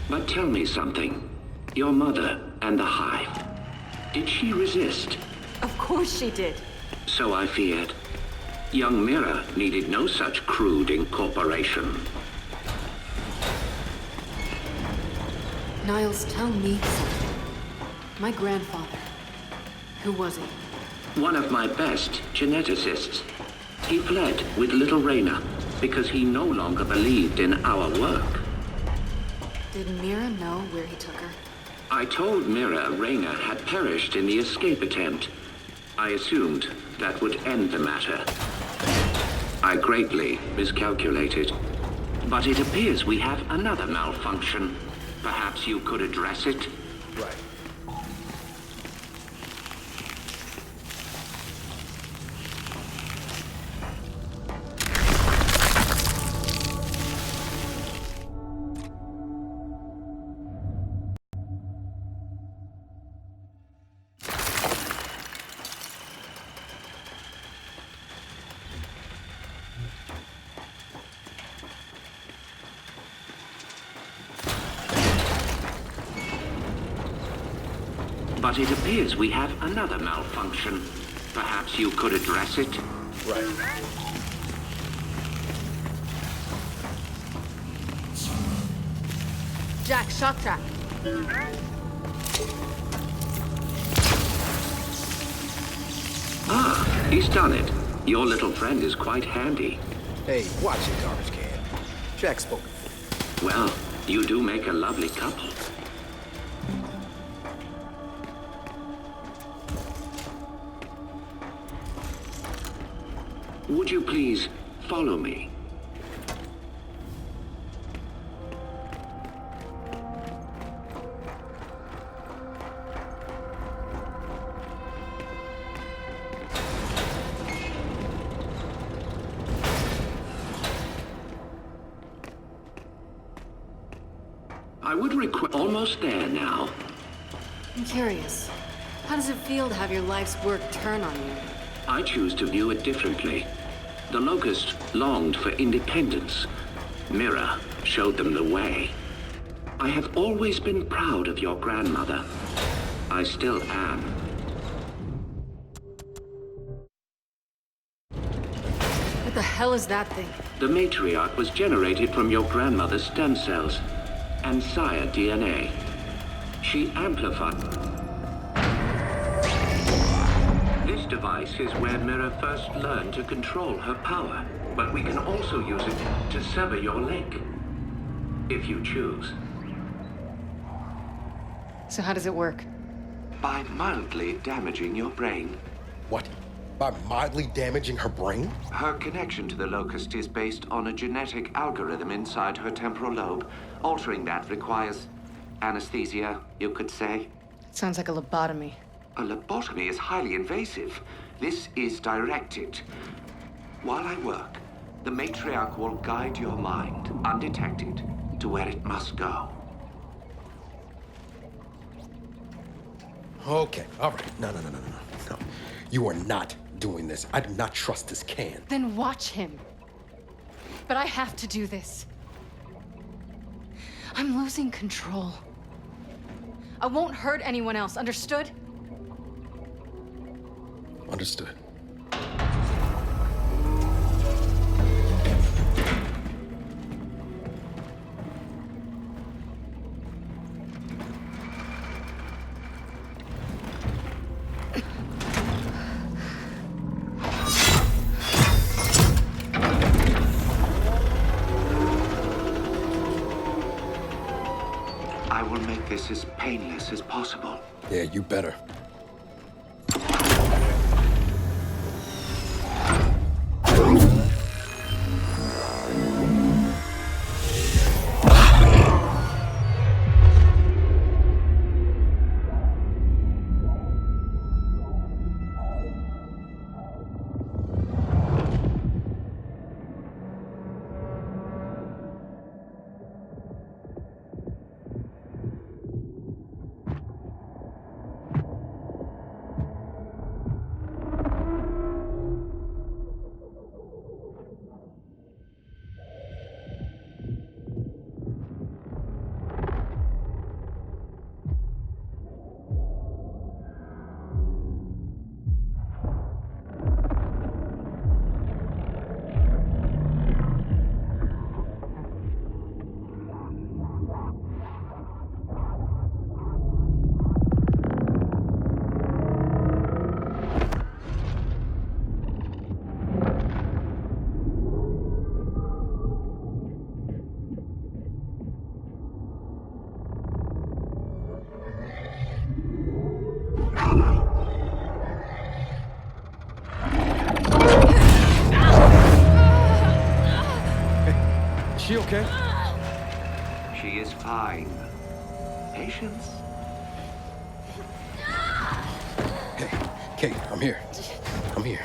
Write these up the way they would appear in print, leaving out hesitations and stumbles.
But tell me something. Your mother and the Hive. Did she resist? Of course she did. So I feared. Young Mira needed no such crude incorporation. Niles, tell me something. My grandfather. Who was he? One of my best geneticists. He fled with little Reyna because he no longer believed in our work. Did Mira know where he took her? I told Mira Reyna had perished in the escape attempt. I assumed that would end the matter. I greatly miscalculated. But it appears we have another malfunction. Perhaps you could address it? Right. But it appears we have another malfunction. Perhaps you could address it? Right. Jack, shock trap. Ah, he's done it. Your little friend is quite handy. Hey, watch your garbage can. Jack spoke. Well, you do make a lovely couple. Would you please follow me? I would request... Almost there now. I'm curious. How does it feel to have your life's work turn on you? I choose to view it differently. The Locust longed for independence. Mira showed them the way. I have always been proud of your grandmother. I still am. What the hell is that thing? The matriarch was generated from your grandmother's stem cells and sire DNA. She amplified... This device is where Mira first learned to control her power, but we can also use it to sever your leg, if you choose. So how does it work? By mildly damaging your brain. What? By mildly damaging her brain? Her connection to the Locust is based on a genetic algorithm inside her temporal lobe. Altering that requires anesthesia, you could say. Sounds like a lobotomy. A lobotomy is highly invasive. This is directed. While I work, the matriarch will guide your mind, undetected, to where it must go. Okay, all right. No. You are not doing this. I do not trust this can. Then watch him. But I have to do this. I'm losing control. I won't hurt anyone else, understood? Understood. I will make this as painless as possible. Yeah, you better. okay? She is fine. Patience. Hey, Kate, I'm here. I'm here.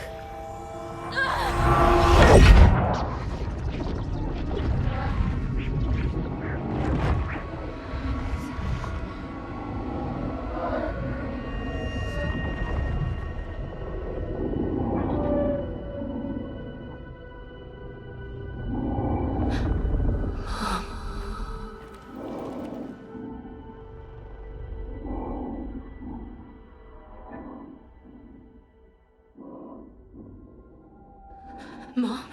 Mom?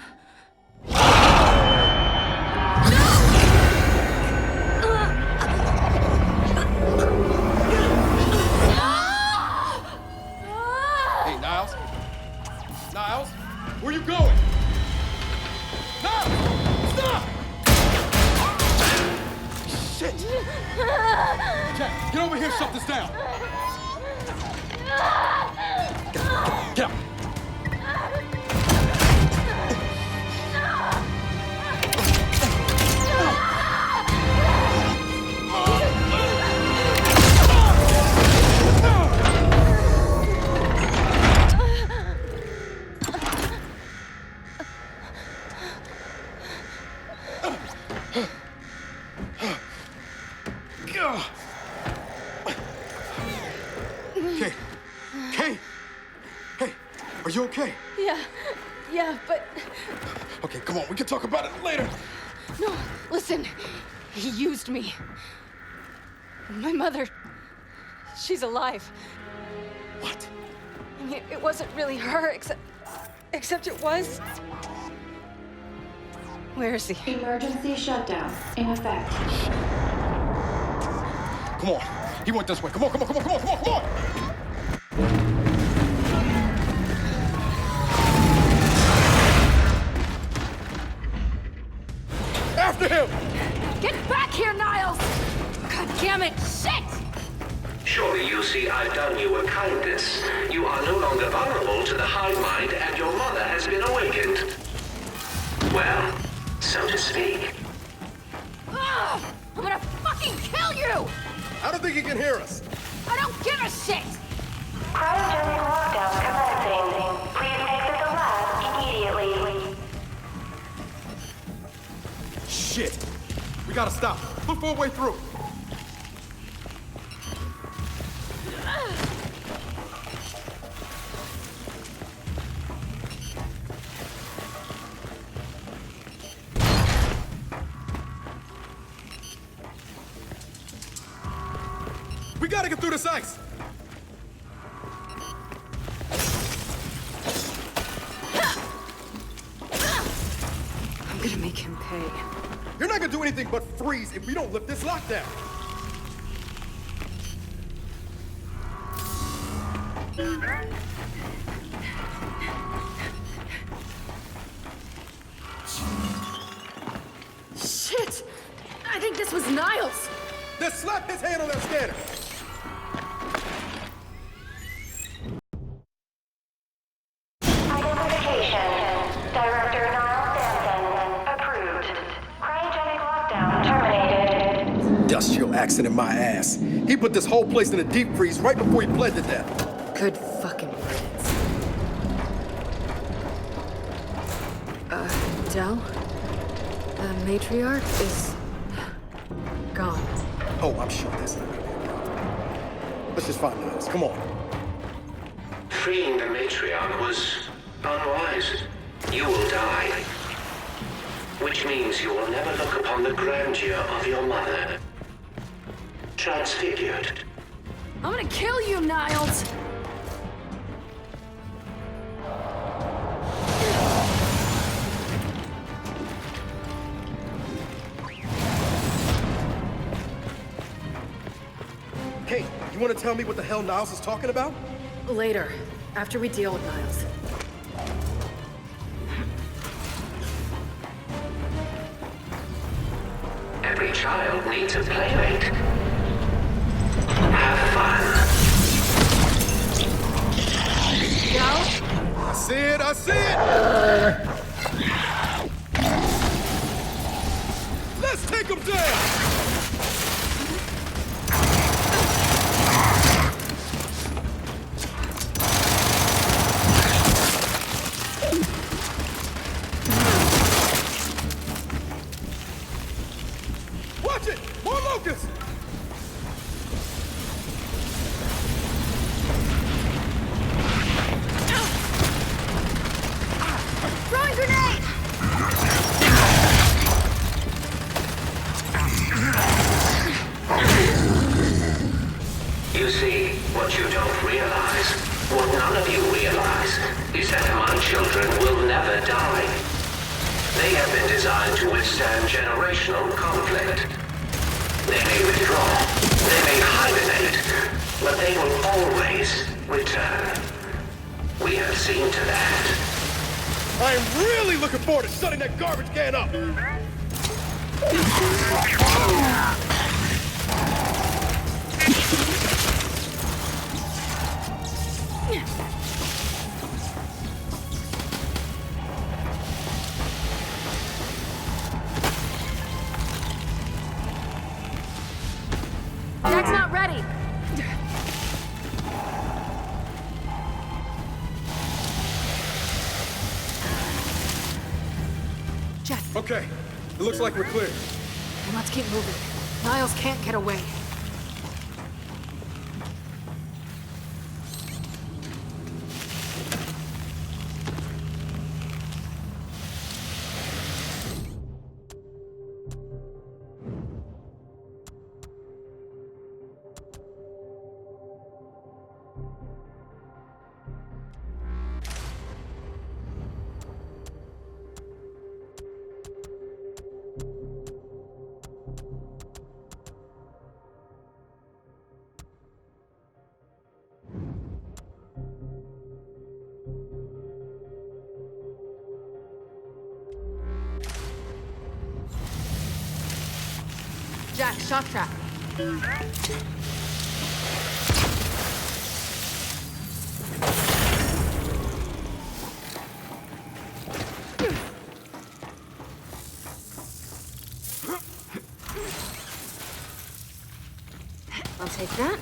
Hey, Niles? Niles? Where you going? Niles! Stop! Shit! Jack, get over here, shut this down! Get out! Kate! Kate! Hey, are you okay? Yeah, but... Okay, come on, we can talk about it later. No, listen. He used me. My mother... she's alive. What? I mean, it wasn't really her, except it was... Where is he? Emergency shutdown in effect. Come on. He went this way. Come on, come on, come on, come on, come on, come on! After him! Get back here, Niles! God damn it! Shit! Surely you see I've done you a kindness. You are no longer vulnerable to the hive mind, and your mother has been awakened. Well, so to speak. Ugh! I'm gonna fucking kill you! I don't think he can hear us. I don't give a shit! Cryogenic lockdown commencing. Please exit the lab immediately. Shit! We gotta stop. Look for a way through. We gotta get through this ice! I'm gonna make him pay. You're not gonna do anything but freeze if we don't lift this lockdown. Shit! I think this was Niles! Then slap his hand on that scanner. Identification. Director Niles Sampson. Approved. Cryogenic lockdown terminated. Industrial accident, my ass. He put this whole place in a deep freeze right before he bled to death. Good fucking riddance. Del? The matriarch is... gone. Oh, I'm sure that's not gonna be a problem. Let's just find Niles. Come on. Freeing the matriarch was unwise. You will die. Which means you will never look upon the grandeur of your mother. Transfigured. I'm gonna kill you, Niles! Kate, you want to tell me what the hell Niles is talking about? Later, after we deal with Niles. Every child needs a playmate. Have fun. Del? I see it, I see it! Let's take him down! Watch it! More locusts! Throwing grenade! You see, what you don't realize, what none of you realize, is that my children will never die. They have been designed to withstand generational conflict. They may withdraw, they may hibernate, but they will always return. We have seen to that. I am really looking forward to shutting that garbage can up! Jack's not ready! Jack, Okay, it looks like we're clear. then let's keep moving. Niles can't get away. Jack, shock trap. I'll take that.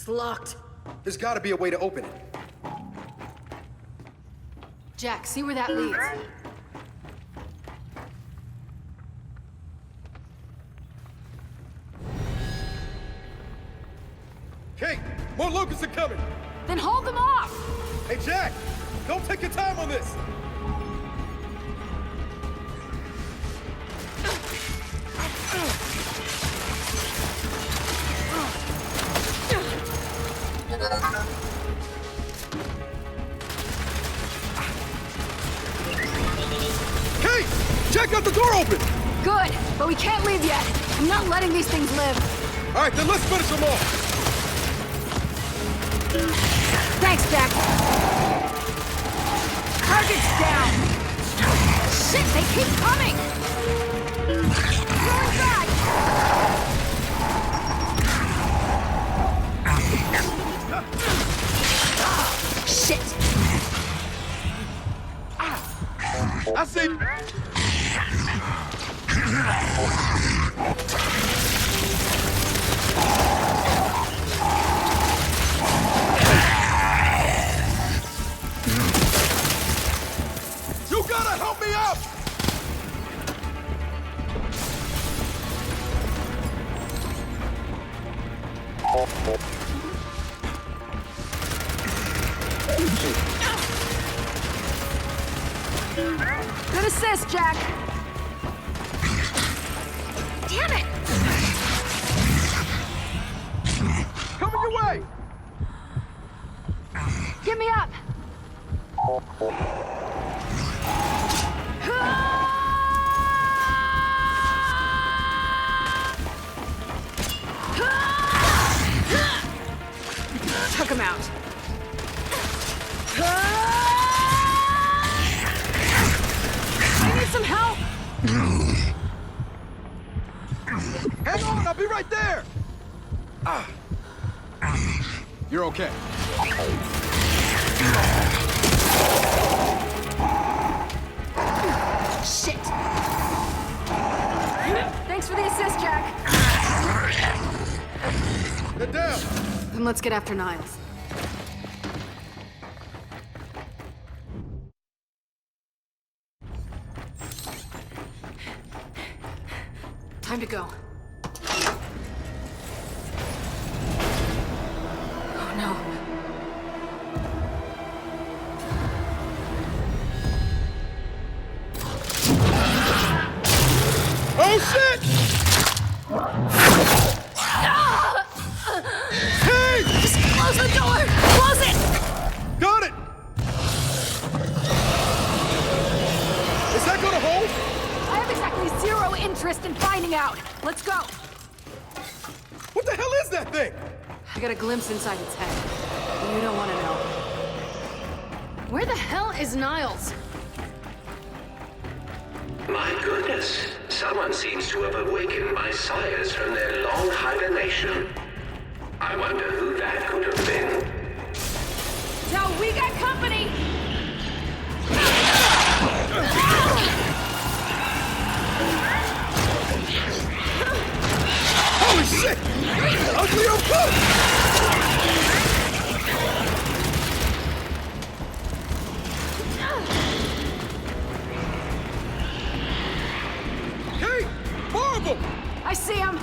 It's locked. There's gotta be a way to open it. Jack, see where that leads. Kate, more locusts are coming! Then hold them off! Hey, Jack! Don't take your time on this! Kate! Jack got the door open! Good, but we can't leave yet. I'm not letting these things live. All right, then let's finish them off! Thanks, Jack. Target's down. Shit, they keep coming. Throwing back. Shit. I see... Good assist, Jack. Damn it! Coming your way! Get me up! Took him out. I need some help! Hang on, I'll be right there! You're okay. Shit! Thanks for the assist, Jack. Get down! Then let's get after Niles. Time to go. Oh no. Oh shit! Hey! Just close the door! Close it! Got it! Is that gonna hold? I have exactly zero interest in finding out. Let's go. What the hell is that thing? I got a glimpse inside its head. You don't want to know. Where the hell is Niles? My goodness. Someone seems to have awakened my sires from their long hibernation. I wonder who that could have been. Now we got company! Holy shit! Ugly old cook! Hey! More of them! I see him!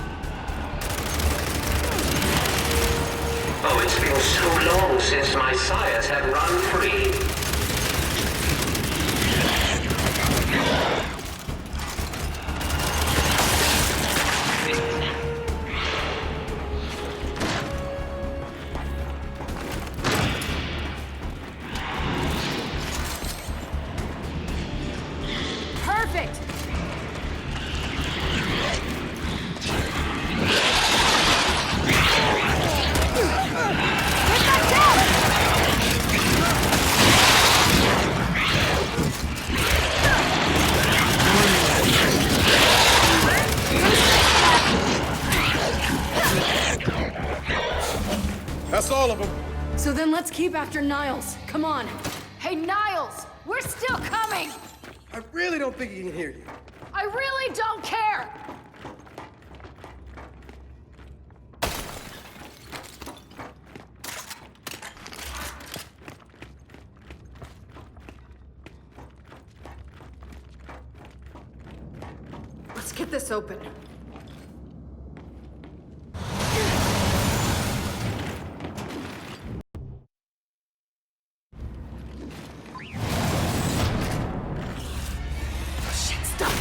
Oh, it's been so long since my sires have run free. Perfect! Get back down! That's all of them. So then let's keep after Niles. Come on. Hey, Niles! We're still coming! I really don't think he can hear you. I really don't care! Let's get this open. Shit, stop.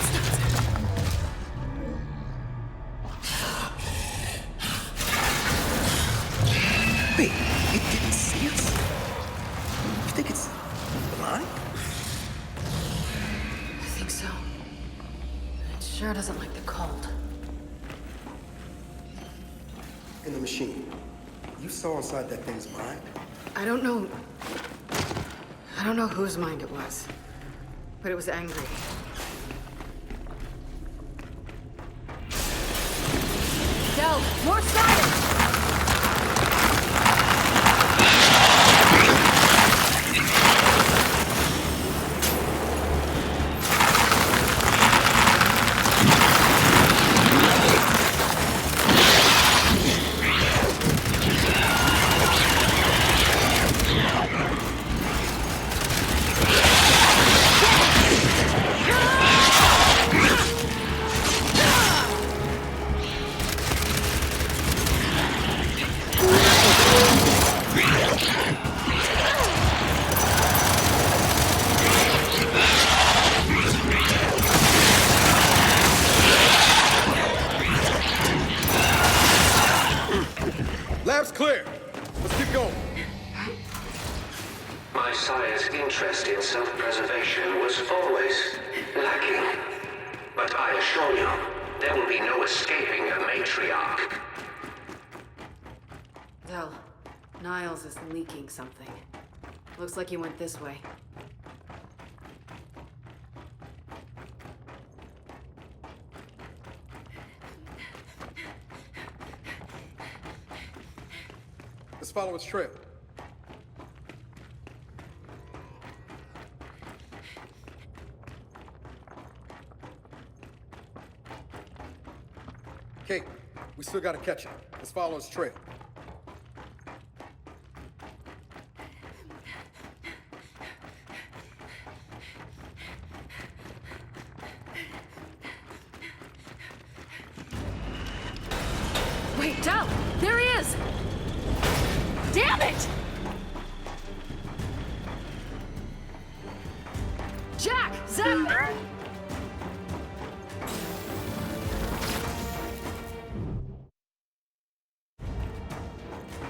Wait, it didn't see us? You think it's blind? I think so. It sure doesn't like the cold. In the machine. You saw inside that thing's mind? I don't know whose mind it was, but it was angry. Del, more science! My sire's interest in self-preservation was always lacking. But I assure you, there will be no escaping a matriarch. Del, Niles is leaking something. Looks like he went this way. Let's follow its trail. Kate, we still gotta catch him. Let's follow his trail. Wait, Del! There he is! Damn it! Jack! Zach!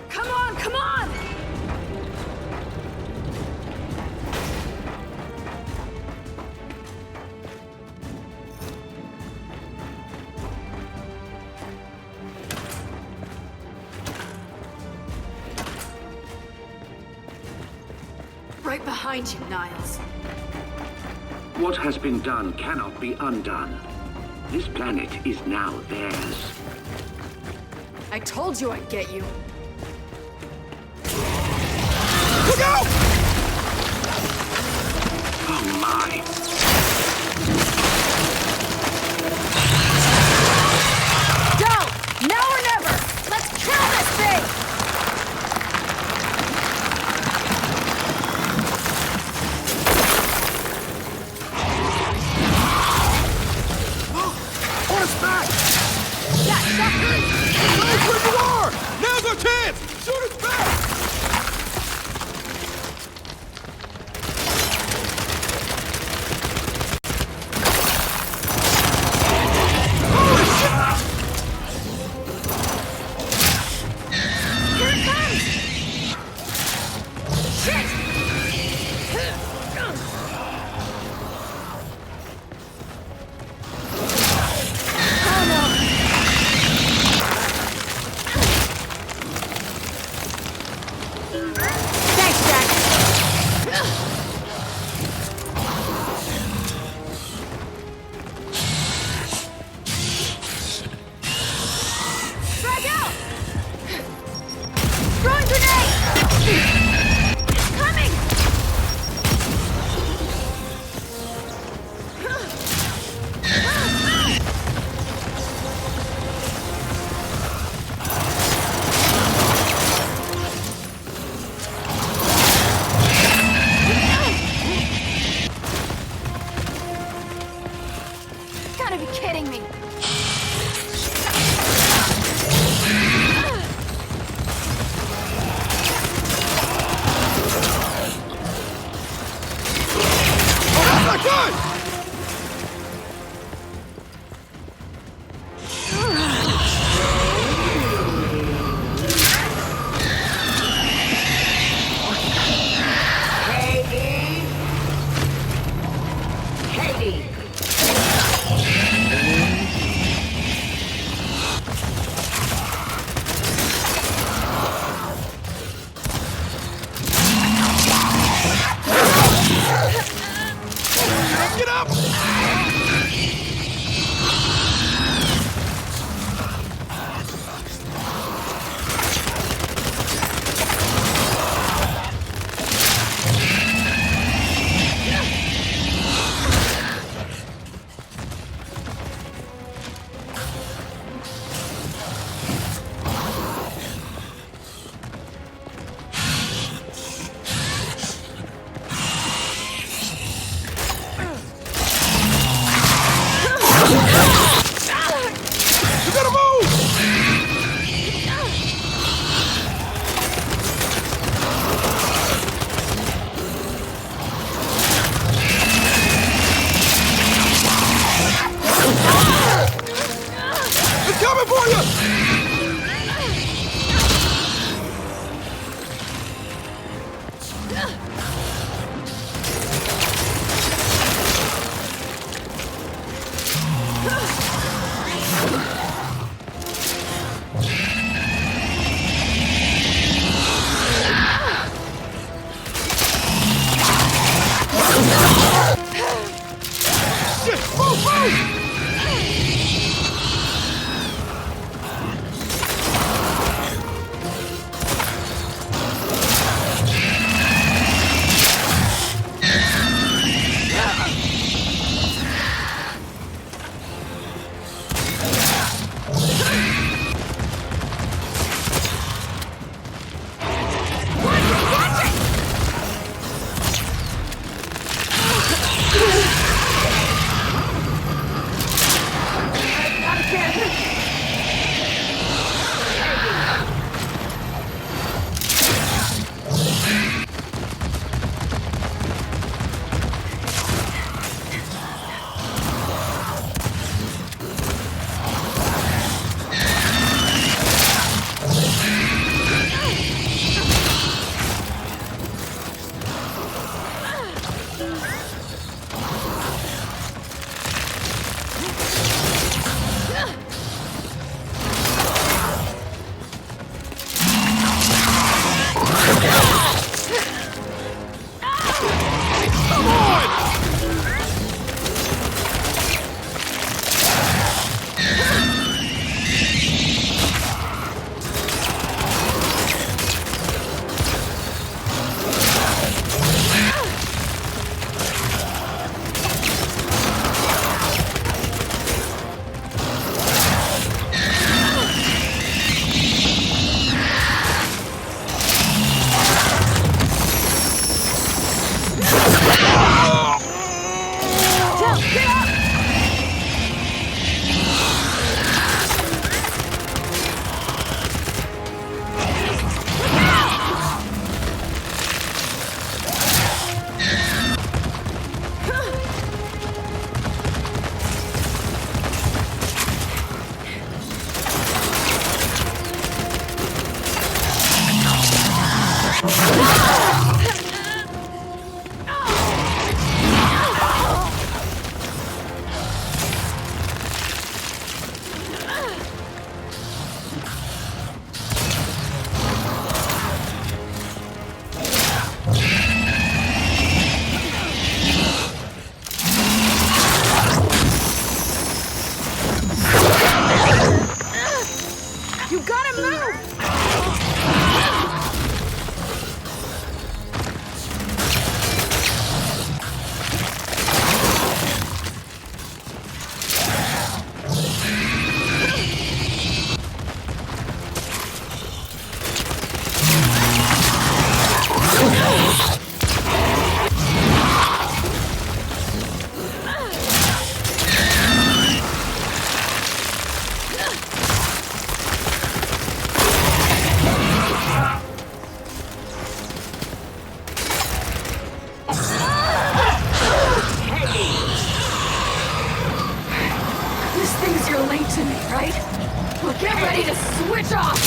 Come on, come on! Right behind you, Niles. What has been done cannot be undone. This planet is now theirs. I told you I'd get you. Look out! Oh my! Go! Now or never! Let's kill this thing! On his back! Jack, stop hurting! Knows where you are! Now's our chance! Shoot his back! to me, right? Well, get ready to switch off!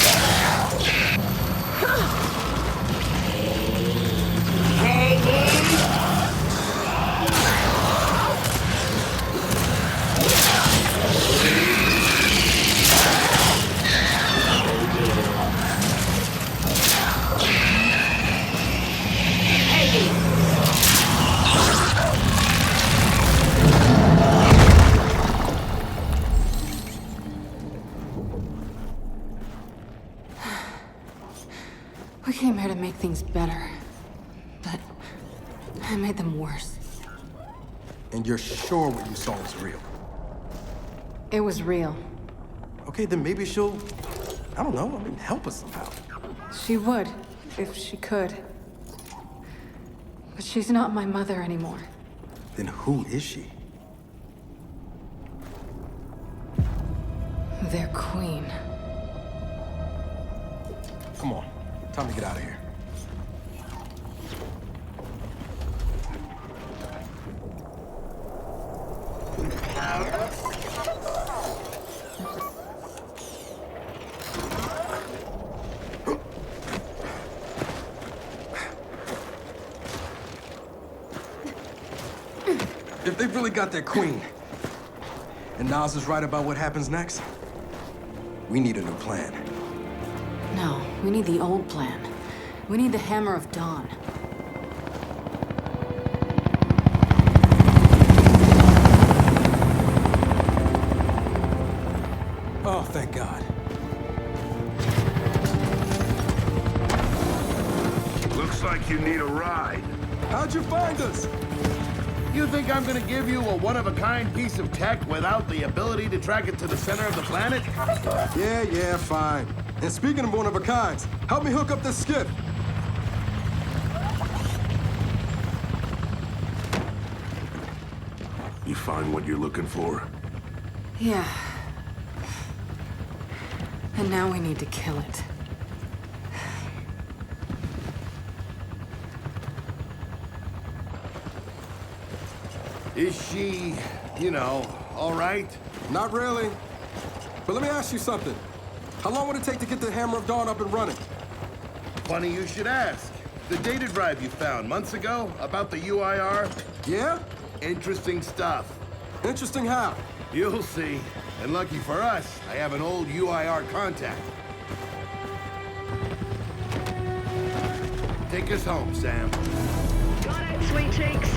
We came here to make things better, but I made them worse. And you're sure what you saw was real? It was real. Okay, then maybe she'll, I don't know, help us somehow. She would, if she could. But she's not my mother anymore. Then who is she? Their queen. Come on, time to get out of here. If they've really got their queen, and Nas is right about what happens next, we need a new plan. No, we need the old plan. We need the Hammer of Dawn. Oh, thank God. Looks like you need a ride. How'd you find us? You think I'm gonna give you a one-of-a-kind piece of tech without the ability to track it to the center of the planet? Yeah, fine. And speaking of one-of-a-kinds, help me hook up this skiff. You find what you're looking for? Yeah. And now we need to kill it. Is she, all right? Not really. But let me ask you something. How long would it take to get the Hammer of Dawn up and running? Funny you should ask. The data drive you found months ago about the UIR? Yeah? Interesting stuff. Interesting how? You'll see. And lucky for us, I have an old UIR contact. Take us home, Sam. Got it, sweet cheeks.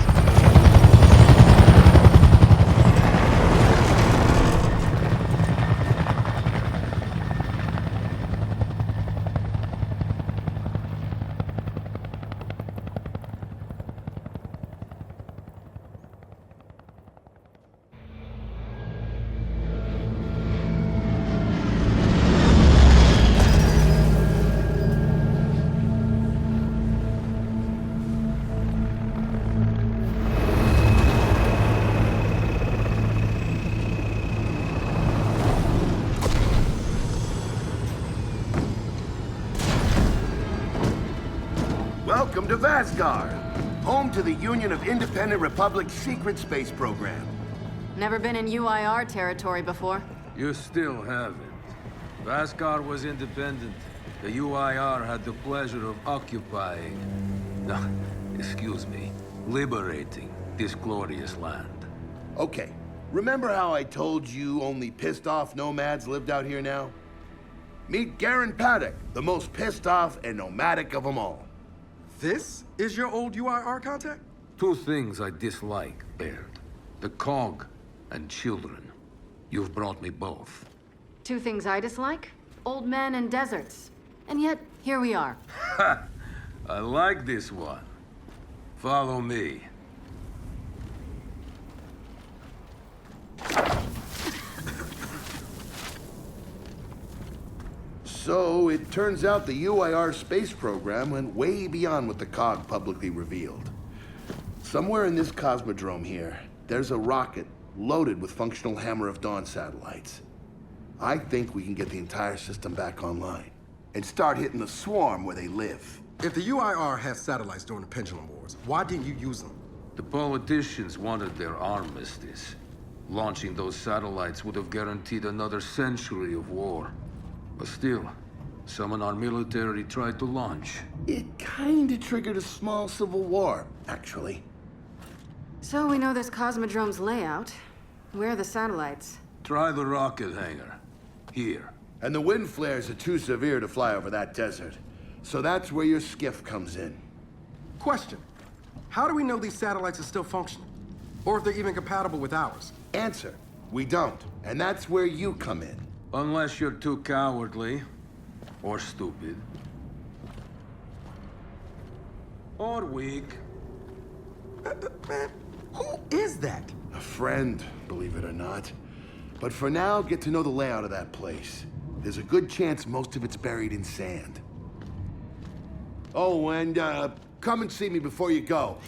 Welcome to Vasgar, home to the Union of Independent Republic's secret space program. Never been in UIR territory before. You still haven't. Vasgar was independent. The UIR had the pleasure of occupying... No, excuse me. Liberating this glorious land. Okay, remember how I told you only pissed-off nomads lived out here now? Meet Garen Paddock, the most pissed-off and nomadic of them all. This is your old UIR contact? Two things I dislike, Baird. The Cog and children. You've brought me both. Two things I dislike? Old men and deserts. And yet, here we are. I like this one. Follow me. So, it turns out the UIR space program went way beyond what the COG publicly revealed. Somewhere in this cosmodrome here, there's a rocket loaded with functional Hammer of Dawn satellites. I think we can get the entire system back online and start hitting the swarm where they live. If the UIR has satellites during the Pendulum Wars, why didn't you use them? The politicians wanted their armistice. Launching those satellites would have guaranteed another century of war. But still, someone our military tried to launch. It kinda triggered a small civil war, actually. So we know this Cosmodrome's layout. Where are the satellites? Try the rocket hangar. Here. And the wind flares are too severe to fly over that desert. So that's where your skiff comes in. Question. How do we know these satellites are still functional? Or if they're even compatible with ours? Answer. We don't. And that's where you come in. Unless you're too cowardly. Or stupid. Or weak. Man, who is that? A friend, believe it or not. But for now, get to know the layout of that place. There's a good chance most of it's buried in sand. Oh, and come and see me before you go.